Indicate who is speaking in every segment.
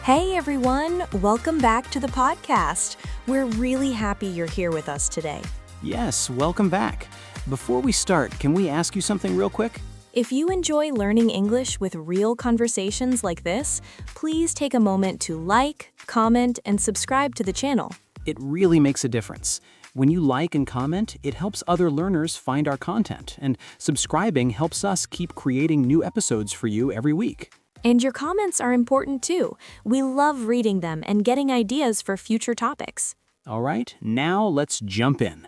Speaker 1: Hey everyone, welcome back to the podcast. We're really happy you're here with us today.
Speaker 2: Yes, welcome back. Before we start, can we ask you something real quick?
Speaker 1: If you enjoy learning English with real conversations like this, please take a moment to like, comment, and subscribe to the channel.
Speaker 2: It really makes a difference. When you like and comment, it helps other learners find our content, and subscribing helps us keep creating new episodes for you every week.
Speaker 1: And your comments are important too. We love reading them and getting ideas for future topics.
Speaker 2: All right, now let's jump in.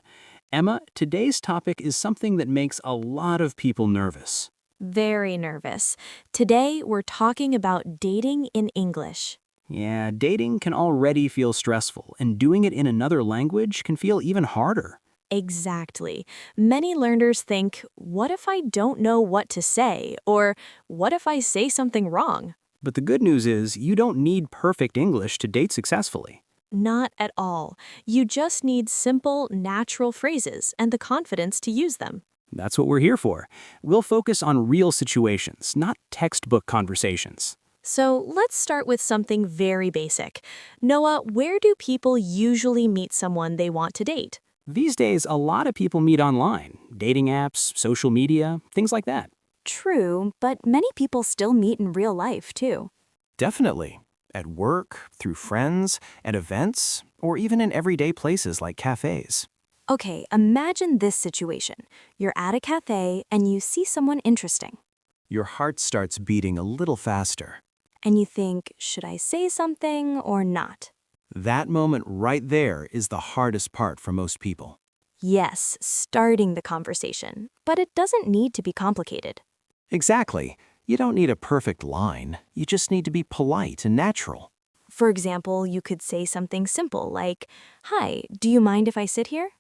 Speaker 2: Emma, today's topic is something that makes a lot of people nervous.
Speaker 1: Very nervous. Today, we're talking about dating in English.
Speaker 2: Yeah, dating can already feel stressful, and doing it in another language can feel even harder.
Speaker 1: Exactly. Many learners think, what if I don't know what to say? Or what if I say something wrong?
Speaker 2: But the good news is, you don't need perfect English to date successfully.
Speaker 1: Not at all. You just need simple, natural phrases and the confidence to use them.
Speaker 2: That's what we're here for. We'll focus on real situations, not textbook conversations.
Speaker 1: So let's start with something very basic. Noah, where do people usually meet someone they want to date?
Speaker 2: These days, a lot of people meet online, dating apps, social media, things like that.
Speaker 1: True, but many people still meet in real life, too.
Speaker 3: Definitely. At work, through friends, at events, or even in everyday places like cafes.
Speaker 1: Okay, imagine this situation. You're at a cafe and you see someone interesting.
Speaker 3: Your heart starts beating a little faster.
Speaker 1: And you think, should I say something or not?
Speaker 3: That moment right there is the hardest part for most people.
Speaker 1: Yes, starting the conversation. But it doesn't need to be complicated.
Speaker 3: Exactly. You don't need a perfect line. You just need to be polite and natural.
Speaker 1: For example, you could say something simple like, "Hi, do you mind if I sit here?"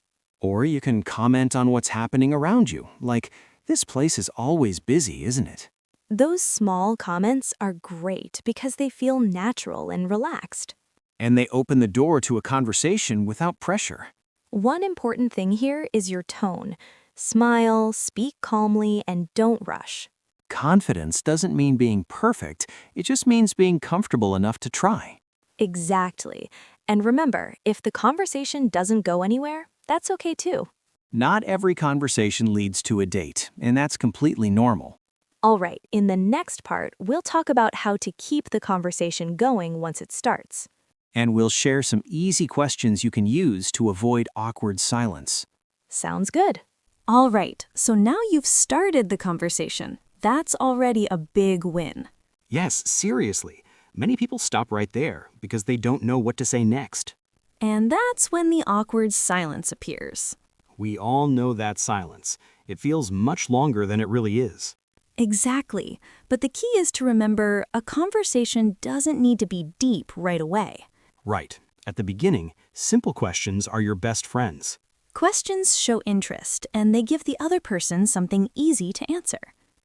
Speaker 3: Or you can comment on what's happening around you, like, "This place is always busy, isn't it?"
Speaker 1: Those small comments are great because they feel natural and relaxed.
Speaker 3: And they open the door to a conversation without pressure.
Speaker 1: One important thing here is your tone. Smile, speak calmly, and don't rush.
Speaker 3: Confidence doesn't mean being perfect, it just means being comfortable enough to try.
Speaker 1: Exactly. And remember, if the conversation doesn't go anywhere, that's okay too.
Speaker 3: Not every conversation leads to a date, and that's completely normal.
Speaker 1: All right, in the next part, we'll talk about how to keep the conversation going once it starts.
Speaker 3: And we'll share some easy questions you can use to avoid awkward silence.
Speaker 1: Sounds good.
Speaker 4: All right, so now you've started the conversation. That's already a big win.
Speaker 2: Yes, seriously. Many people stop right there because they don't know what to say next.
Speaker 4: And that's when the awkward silence appears.
Speaker 2: We all know that silence. It feels much longer than it really is.
Speaker 4: Exactly. But the key is to remember a conversation doesn't need to be deep right away.
Speaker 2: Right. At the beginning, simple questions are your best friends.
Speaker 4: Questions show interest, and they give the other person something easy to answer.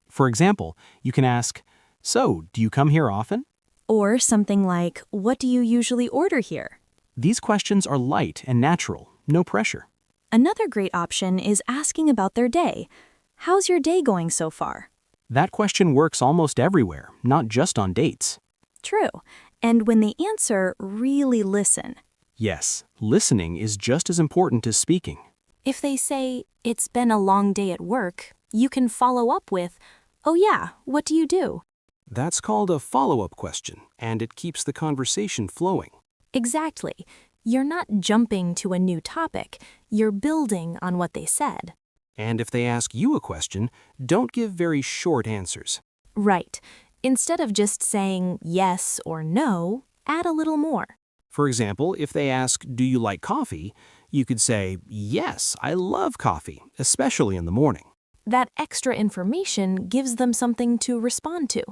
Speaker 2: For example, you can ask, "So, do you come here often?"
Speaker 4: Or something like, "What do you usually order here?"
Speaker 2: These questions are light and natural, no pressure.
Speaker 4: Another great option is asking about their day. How's your day going so far?
Speaker 2: That question works almost everywhere, not just on dates.
Speaker 4: True. And when they answer, really listen.
Speaker 2: Yes, listening is just as important as speaking.
Speaker 4: If they say, "It's been a long day at work," you can follow up with, "Oh yeah, what do you do?"
Speaker 2: That's called a follow-up question, and it keeps the conversation flowing.
Speaker 4: Exactly. You're not jumping to a new topic. You're building on what they said.
Speaker 2: And if they ask you a question, don't give very short answers.
Speaker 4: Right. Instead of just saying yes or no, add a little more.
Speaker 2: For example, if they ask, "Do you like coffee?" you could say, "Yes, I love coffee, especially in the morning."
Speaker 1: That extra information gives them something to respond to.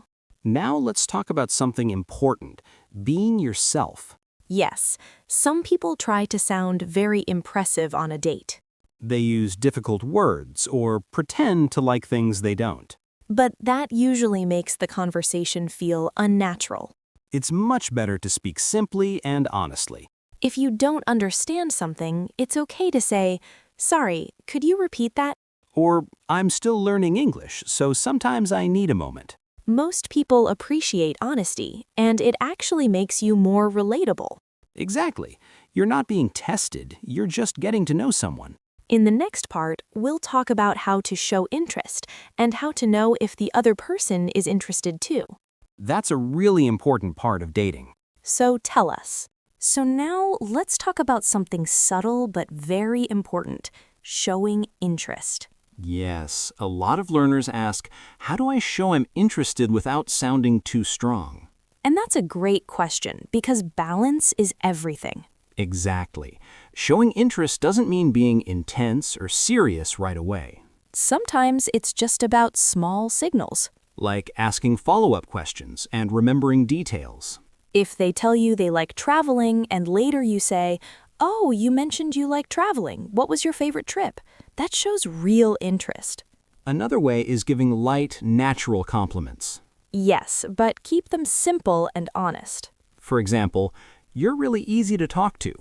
Speaker 2: Now let's talk about something important, being yourself.
Speaker 1: Yes, some people try to sound very impressive on a date.
Speaker 2: They use difficult words or pretend to like things they don't.
Speaker 1: But that usually makes the conversation feel unnatural.
Speaker 2: It's much better to speak simply and honestly.
Speaker 1: If you don't understand something, it's okay to say, "Sorry, could you repeat that?"
Speaker 2: Or, "I'm still learning English, so sometimes I need a moment."
Speaker 1: Most people appreciate honesty, and it actually makes you more relatable.
Speaker 2: Exactly. You're not being tested, you're just getting to know someone.
Speaker 1: In the next part, we'll talk about how to show interest and how to know if the other person is interested too.
Speaker 2: That's a really important part of dating.
Speaker 1: So tell us. So now let's talk about something subtle but very important, showing interest.
Speaker 2: Yes, a lot of learners ask, how do I show I'm interested without sounding too strong?
Speaker 1: And that's a great question because balance is everything.
Speaker 2: Exactly. Showing interest doesn't mean being intense or serious right away.
Speaker 1: Sometimes it's just about small signals.
Speaker 2: Like asking follow-up questions and remembering details.
Speaker 1: If they tell you they like traveling and later you say, "Oh, you mentioned you like traveling. What was your favorite trip?" That shows real interest.
Speaker 2: Another way is giving light, natural compliments.
Speaker 1: Yes, but keep them simple and honest.
Speaker 2: For example, you're really easy to talk to.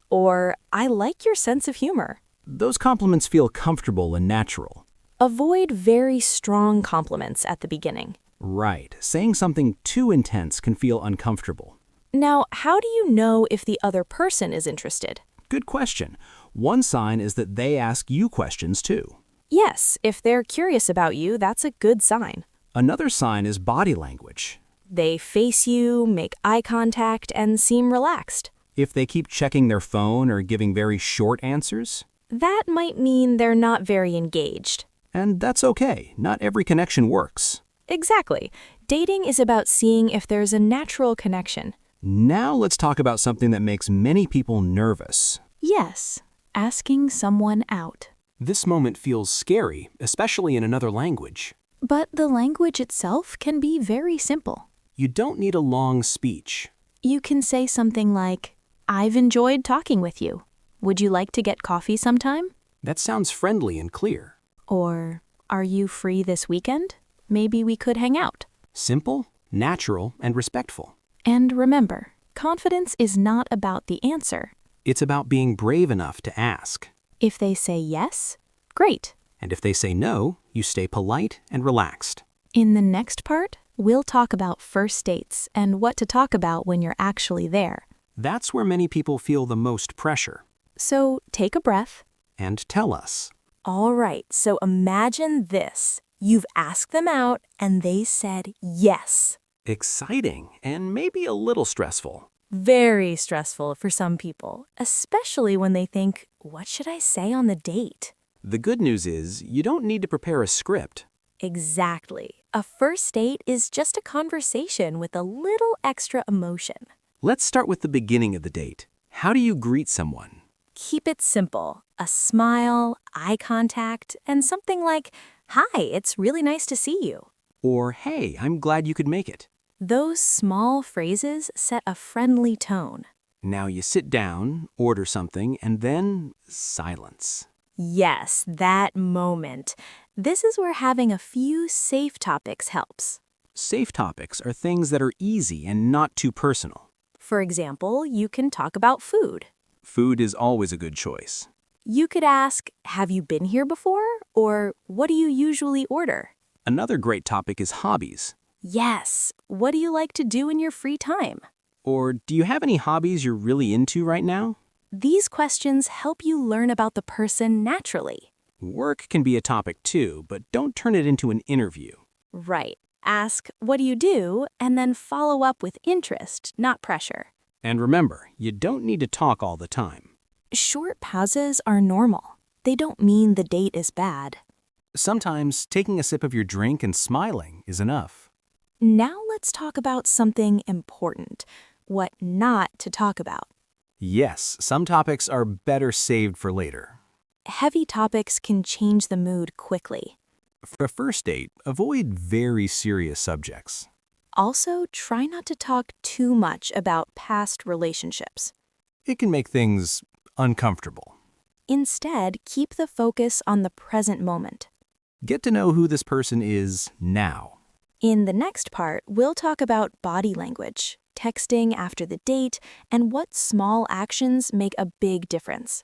Speaker 1: Or, "I like your sense of humor."
Speaker 2: Those compliments feel comfortable and natural.
Speaker 1: Avoid very strong compliments at the beginning.
Speaker 2: Right. Saying something too intense can feel uncomfortable.
Speaker 1: Now, how do you know if the other person is interested?
Speaker 2: Good question. One sign is that they ask you questions too.
Speaker 1: Yes, if they're curious about you, that's a good sign.
Speaker 2: Another sign is body language.
Speaker 1: They face you, make eye contact, and seem relaxed.
Speaker 2: If they keep checking their phone or giving very short answers,
Speaker 1: That might mean they're not very engaged.
Speaker 2: and that's okay. Not every connection works.
Speaker 1: Exactly. Dating is about seeing if there's a natural connection.
Speaker 2: Now let's talk about something that makes many people nervous.
Speaker 4: Yes, asking someone out.
Speaker 2: This moment feels scary, especially in another language.
Speaker 4: But the language itself can be very simple.
Speaker 2: You don't need a long speech.
Speaker 4: You can say something like, "I've enjoyed talking with you. Would you like to get coffee sometime?"
Speaker 2: That sounds friendly and clear.
Speaker 4: Or, "Are you free this weekend? Maybe we could hang out."
Speaker 2: Simple, natural, and respectful.
Speaker 4: And remember, confidence is not about the answer.
Speaker 2: It's about being brave enough to ask.
Speaker 4: If they say yes, great.
Speaker 2: And if they say no, you stay polite and relaxed.
Speaker 4: In the next part, we'll talk about first dates and what to talk about when you're actually there.
Speaker 2: That's where many people feel the most pressure.
Speaker 4: So take a breath.
Speaker 2: And tell us.
Speaker 1: All right, so imagine this. You've asked them out and they said yes.
Speaker 2: Exciting and maybe a little stressful.
Speaker 1: Very stressful for some people, especially when they think, what should I say on the date?
Speaker 2: The good news is you don't need to prepare a script.
Speaker 1: Exactly. A first date is just a conversation with a little extra emotion.
Speaker 2: Let's start with the beginning of the date. How do you greet someone?
Speaker 1: Keep it simple. A smile, eye contact, and something like, "Hi, it's really nice to see you."
Speaker 2: Or, hey, I'm glad you could make it.
Speaker 1: Those small phrases set a friendly tone.
Speaker 2: Now you sit down, order something, and then silence.
Speaker 1: Yes, that moment. This is where having a few safe topics helps.
Speaker 2: Safe topics are things that are easy and not too personal.
Speaker 1: For example, you can talk about food.
Speaker 2: Food is always a good choice.
Speaker 1: You could ask, "Have you been here before?" Or, "What do you usually order?"
Speaker 2: Another great topic is hobbies.
Speaker 1: Yes, "What do you like to do in your free time?"
Speaker 2: Or, do you have any hobbies you're really into right now?
Speaker 1: These questions help you learn about the person naturally.
Speaker 2: Work can be a topic too, but don't turn it into an interview.
Speaker 1: Right. Ask, "What do you do?" and then follow up with interest, not pressure.
Speaker 2: And remember, you don't need to talk all the time.
Speaker 1: Short pauses are normal. They don't mean the date is bad.
Speaker 2: Sometimes taking a sip of your drink and smiling is enough.
Speaker 1: Now let's talk about something important, what not to talk about.
Speaker 2: Yes, some topics are better saved for later.
Speaker 1: Heavy topics can change the mood quickly.
Speaker 2: For a first date, avoid very serious subjects.
Speaker 1: Also, try not to talk too much about past relationships.
Speaker 2: It can make things uncomfortable.
Speaker 1: Instead, keep the focus on the present moment.
Speaker 2: Get to know who this person is now.
Speaker 1: In the next part, we'll talk about body language, texting after the date, and what small actions make a big difference.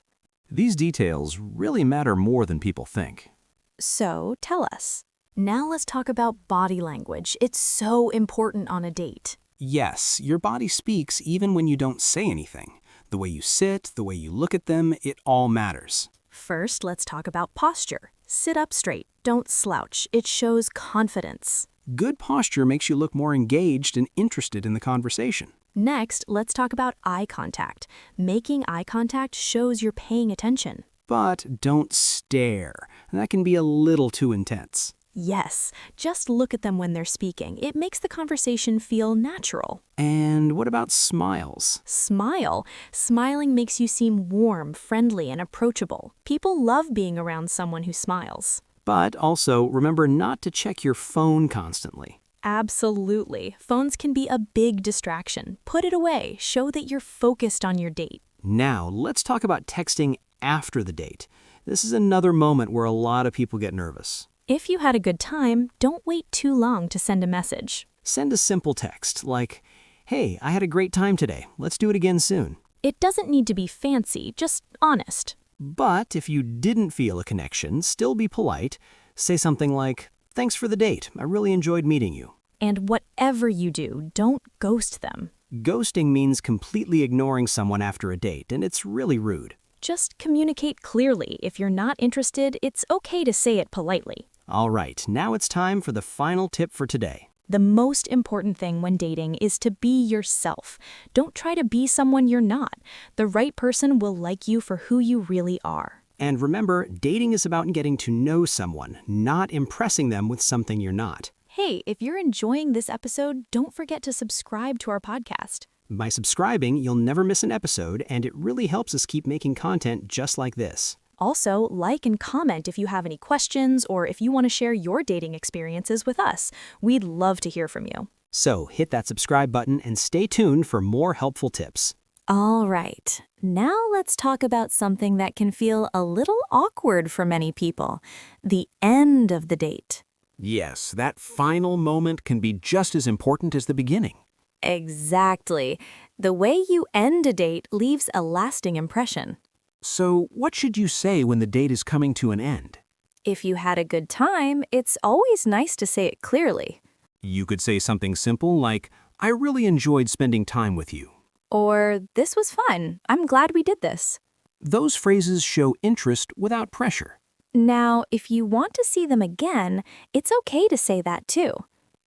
Speaker 2: These details really matter more than people think.
Speaker 1: So, tell us. Now let's talk about body language. It's so important on a date.
Speaker 2: Yes, your body speaks even when you don't say anything. The way you sit, the way you look at them, it all matters.
Speaker 1: First, let's talk about posture. Sit up straight. Don't slouch. It shows confidence.
Speaker 2: Good posture makes you look more engaged and interested in the conversation.
Speaker 1: Next, let's talk about eye contact. Making eye contact shows you're paying attention.
Speaker 2: But don't stare. That can be a little too intense.
Speaker 1: Yes, just look at them when they're speaking. It makes the conversation feel natural.
Speaker 2: And what about smiles?
Speaker 1: Smile. Smiling makes you seem warm, friendly, and approachable. People love being around someone who smiles.
Speaker 2: But also, remember not to check your phone constantly.
Speaker 1: Absolutely. Phones can be a big distraction. Put it away. Show that you're focused on your date.
Speaker 2: Now, let's talk about texting after the date. This is another moment where a lot of people get nervous.
Speaker 1: If you had a good time, don't wait too long to send a message.
Speaker 2: Send a simple text like, "Hey, I had a great time today. Let's do it again soon."
Speaker 1: It doesn't need to be fancy, just honest.
Speaker 2: But if you didn't feel a connection, still be polite. Say something like, "Thanks for the date. I really enjoyed meeting you."
Speaker 1: And whatever you do, don't ghost them.
Speaker 2: Ghosting means completely ignoring someone after a date, and it's really rude.
Speaker 1: Just communicate clearly. If you're not interested, it's okay to say it politely.
Speaker 2: All right, now it's time for the final tip for today.
Speaker 1: The most important thing when dating is to be yourself. Don't try to be someone you're not. The right person will like you for who you really are.
Speaker 2: And remember, dating is about getting to know someone, not impressing them with something you're not.
Speaker 1: Hey, if you're enjoying this episode, don't forget to subscribe to our podcast.
Speaker 2: By subscribing, you'll never miss an episode, and it really helps us keep making content just like this.
Speaker 1: Also, like and comment if you have any questions or if you want to share your dating experiences with us. We'd love to hear from you.
Speaker 2: So hit that subscribe button and stay tuned for more helpful tips.
Speaker 1: All right, now let's talk about something that can feel a little awkward for many people, the end of the date.
Speaker 5: Yes, that final moment can be just as important as the beginning.
Speaker 1: Exactly. The way you end a date leaves a lasting impression.
Speaker 5: So, what should you say when the date is coming to an end?
Speaker 1: If you had a good time, it's always nice to say it clearly.
Speaker 5: You could say something simple like, "I really enjoyed spending time with you."
Speaker 1: Or, "This was fun. I'm glad we did this."
Speaker 5: Those phrases show interest without pressure.
Speaker 1: Now, if you want to see them again, it's okay to say that too.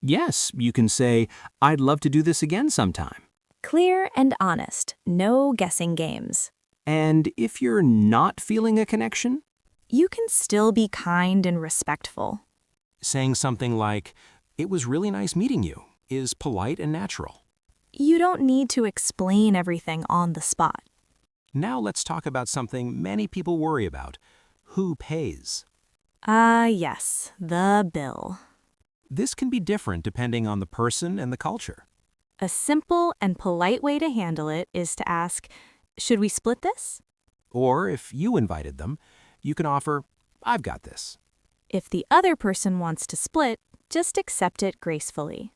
Speaker 5: Yes, you can say, "I'd love to do this again sometime."
Speaker 1: Clear and honest. No guessing games.
Speaker 2: And if you're not feeling a connection,
Speaker 1: You can still be kind and respectful.
Speaker 5: Saying something like, "It was really nice meeting you," is polite and natural.
Speaker 1: You don't need to explain everything on the spot.
Speaker 5: Now let's talk about something many people worry about. Who pays?
Speaker 1: Yes, the bill.
Speaker 5: This can be different depending on the person and the culture.
Speaker 1: A simple and polite way to handle it is to ask, "Should we split this?"
Speaker 5: Or if you invited them, you can offer, "I've got this."
Speaker 1: If the other person wants to split, just accept it gracefully.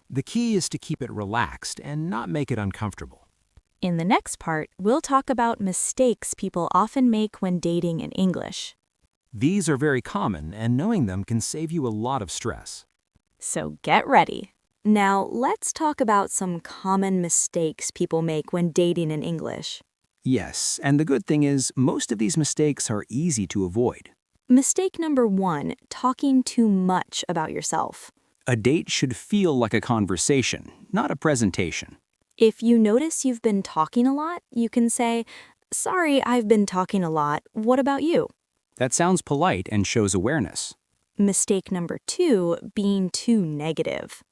Speaker 5: The key is to keep it relaxed and not make it uncomfortable.
Speaker 1: In the next part, we'll talk about mistakes people often make when dating in English.
Speaker 5: These are very common, and knowing them can save you a lot of stress.
Speaker 1: So get ready. Now, let's talk about some common mistakes people make when dating in English.
Speaker 2: yes, and the good thing is most of these mistakes are easy to avoid.
Speaker 1: Mistake number 1, talking too much about yourself.
Speaker 2: A date should feel like a conversation, not a presentation.
Speaker 1: If you notice you've been talking a lot, you can say, "Sorry, I've been talking a lot. What about you?"
Speaker 2: That sounds polite and shows awareness.
Speaker 1: Mistake number 2, being too negative.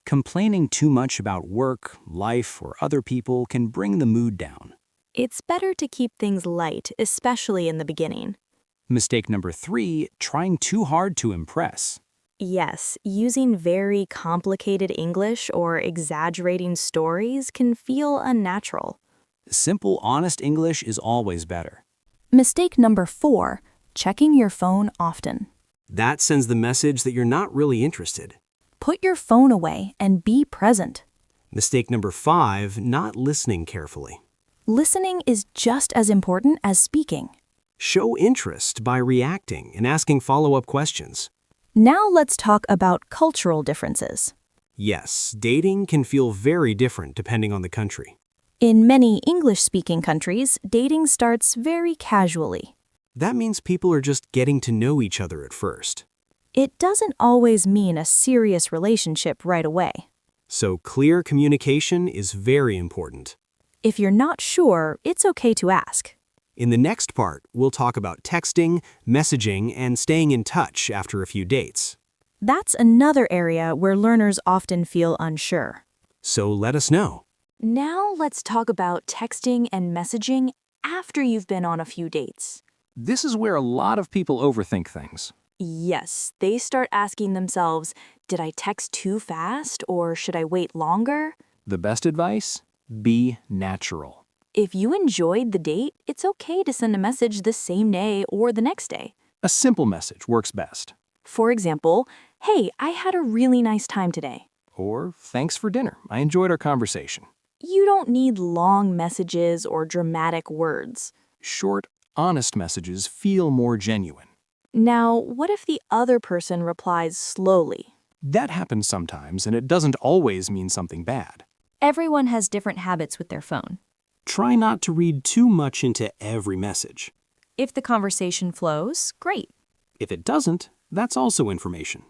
Speaker 2: Complaining too much about work, life, or other people can bring the mood down.
Speaker 1: It's better to keep things light, especially in the beginning.
Speaker 2: Mistake number 3, trying too hard to impress.
Speaker 1: Yes, using very complicated English or exaggerating stories can feel unnatural.
Speaker 2: Simple, honest English is always better.
Speaker 1: Mistake number 4, checking your phone often.
Speaker 2: That sends the message that you're not really interested.
Speaker 1: Put your phone away and be present.
Speaker 2: Mistake number 5, not listening carefully.
Speaker 1: Listening is just as important as speaking.
Speaker 2: Show interest by reacting and asking follow-up questions.
Speaker 1: Now let's talk about cultural differences.
Speaker 5: Yes, dating can feel very different depending on the country.
Speaker 1: In many English-speaking countries, dating starts very casually.
Speaker 5: That means people are just getting to know each other at first.
Speaker 1: It doesn't always mean a serious relationship right away.
Speaker 5: So clear communication is very important.
Speaker 1: If you're not sure, it's okay to ask.
Speaker 5: In the next part, we'll talk about texting, messaging, and staying in touch after a few dates.
Speaker 1: That's another area where learners often feel unsure.
Speaker 5: So let us know.
Speaker 1: Now let's talk about texting and messaging after you've been on a few dates.
Speaker 2: This is where a lot of people overthink things.
Speaker 1: Yes, they start asking themselves, did I text too fast or should I wait longer?
Speaker 2: The best advice? Be natural.
Speaker 1: If you enjoyed the date, it's okay to send a message the same day or the next day.
Speaker 2: A simple message works best.
Speaker 1: For example, hey, I had a really nice time today.
Speaker 2: Or, thanks for dinner. I enjoyed our conversation.
Speaker 1: You don't need long messages or dramatic words.
Speaker 2: Short, honest messages feel more genuine.
Speaker 1: Now, what if the other person replies slowly?
Speaker 2: That happens sometimes, and it doesn't always mean something bad.
Speaker 1: Everyone has different habits with their phone.
Speaker 5: Try not to read too much into every message.
Speaker 1: If the conversation flows, great.
Speaker 5: If it doesn't, that's also information.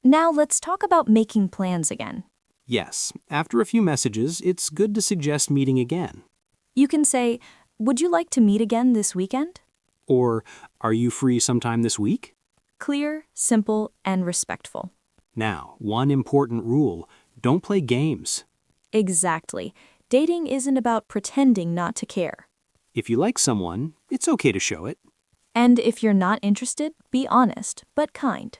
Speaker 1: Now let's talk about making plans again.
Speaker 5: Yes, after a few messages, it's good to suggest meeting again.
Speaker 1: You can say, would you like to meet again this weekend?
Speaker 5: Or, are you free sometime this week?
Speaker 1: Clear, simple, and respectful.
Speaker 5: Now, one important rule, don't play games.
Speaker 1: Exactly. Dating isn't about pretending not to care.
Speaker 5: If you like someone, it's okay to show it.
Speaker 1: And if you're not interested, be honest, but kind.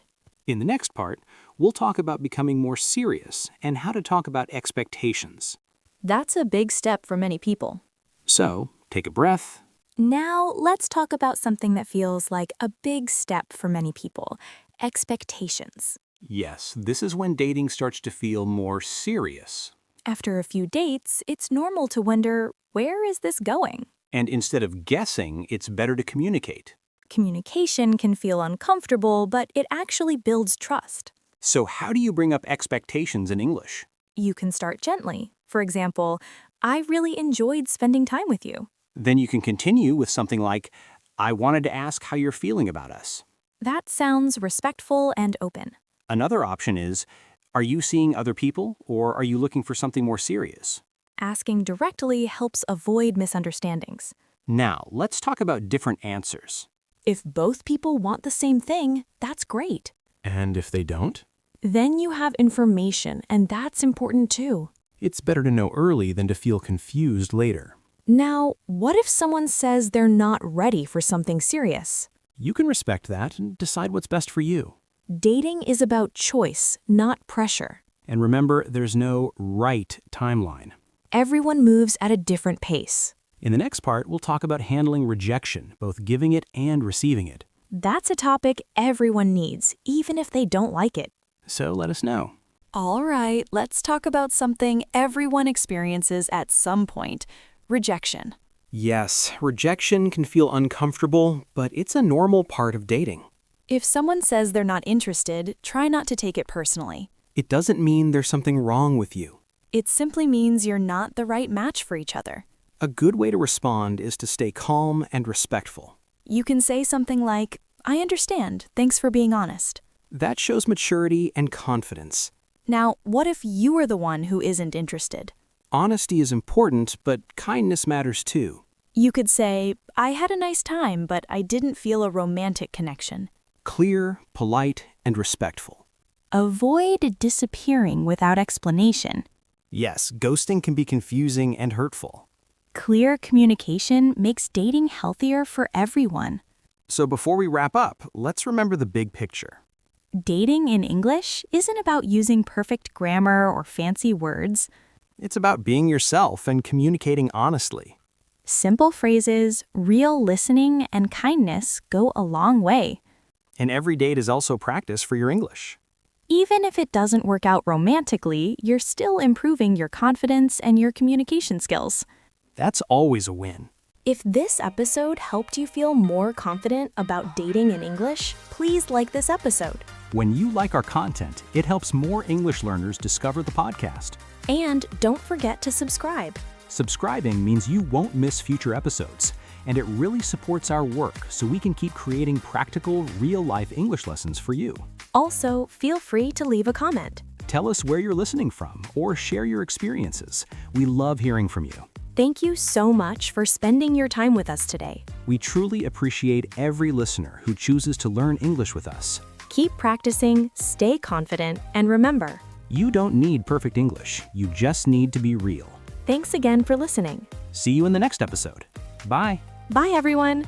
Speaker 5: In the next part, we'll talk about becoming more serious and how to talk about expectations.
Speaker 1: That's a big step for many people.
Speaker 5: So, take a breath.
Speaker 4: Now, let's talk about something that feels like a big step for many people: expectations.
Speaker 5: Yes, this is when dating starts to feel more serious.
Speaker 4: After a few dates, it's normal to wonder, where is this going?
Speaker 5: And instead of guessing, it's better to communicate.
Speaker 4: Communication can feel uncomfortable, but it actually builds trust.
Speaker 5: So how do you bring up expectations in English?
Speaker 4: You can start gently. For example, I really enjoyed spending time with you.
Speaker 5: Then you can continue with something like, I wanted to ask how you're feeling about us.
Speaker 4: That sounds respectful and open.
Speaker 5: Another option is, are you seeing other people or are you looking for something more serious?
Speaker 4: Asking directly helps avoid misunderstandings.
Speaker 5: Now, let's talk about different answers.
Speaker 4: If both people want the same thing, that's great.
Speaker 5: And if they don't?
Speaker 1: Then you have information, and that's important too.
Speaker 5: It's better to know early than to feel confused later.
Speaker 1: Now, what if someone says they're not ready for something serious?
Speaker 5: You can respect that and decide what's best for you.
Speaker 1: Dating is about choice, not pressure.
Speaker 5: And remember, there's no right timeline.
Speaker 1: Everyone moves at a different pace.
Speaker 5: In the next part, we'll talk about handling rejection, both giving it and receiving it.
Speaker 1: That's a topic everyone needs, even if they don't like it.
Speaker 5: So let us know.
Speaker 1: All right, let's talk about something everyone experiences at some point: rejection.
Speaker 5: Yes, rejection can feel uncomfortable, but it's a normal part of dating.
Speaker 1: If someone says they're not interested, try not to take it personally.
Speaker 5: It doesn't mean there's something wrong with you.
Speaker 1: It simply means you're not the right match for each other.
Speaker 5: A good way to respond is to stay calm and respectful.
Speaker 1: You can say something like, I understand, thanks for being honest.
Speaker 5: That shows maturity and confidence.
Speaker 1: Now, what if you are the one who isn't interested?
Speaker 5: Honesty is important, but kindness matters too.
Speaker 1: You could say, I had a nice time, but I didn't feel a romantic connection.
Speaker 5: Clear, polite, and respectful.
Speaker 4: Avoid disappearing without explanation.
Speaker 5: Yes, ghosting can be confusing and hurtful.
Speaker 4: Clear communication makes dating healthier for everyone.
Speaker 5: So before we wrap up, let's remember the big picture.
Speaker 4: Dating in English isn't about using perfect grammar or fancy words.
Speaker 5: It's about being yourself and communicating honestly.
Speaker 4: Simple phrases, real listening, and kindness go a long way.
Speaker 5: And every date is also practice for your English.
Speaker 4: Even if it doesn't work out romantically, you're still improving your confidence and your communication skills.
Speaker 5: That's always a win.
Speaker 1: If this episode helped you feel more confident about dating in English, please like this episode.
Speaker 2: When you like our content, it helps more English learners discover the podcast.
Speaker 1: And don't forget to subscribe.
Speaker 2: Subscribing means you won't miss future episodes, and it really supports our work so we can keep creating practical, real-life English lessons for you.
Speaker 1: Also, feel free to leave a comment.
Speaker 2: Tell us where you're listening from or share your experiences. We love hearing from you.
Speaker 1: Thank you so much for spending your time with us today.
Speaker 2: We truly appreciate every listener who chooses to learn English with us.
Speaker 1: Keep practicing, stay confident, and remember,
Speaker 2: You don't need perfect English. You just need to be real.
Speaker 1: thanks again for listening.
Speaker 2: See you in the next episode. Bye.
Speaker 1: Bye, everyone.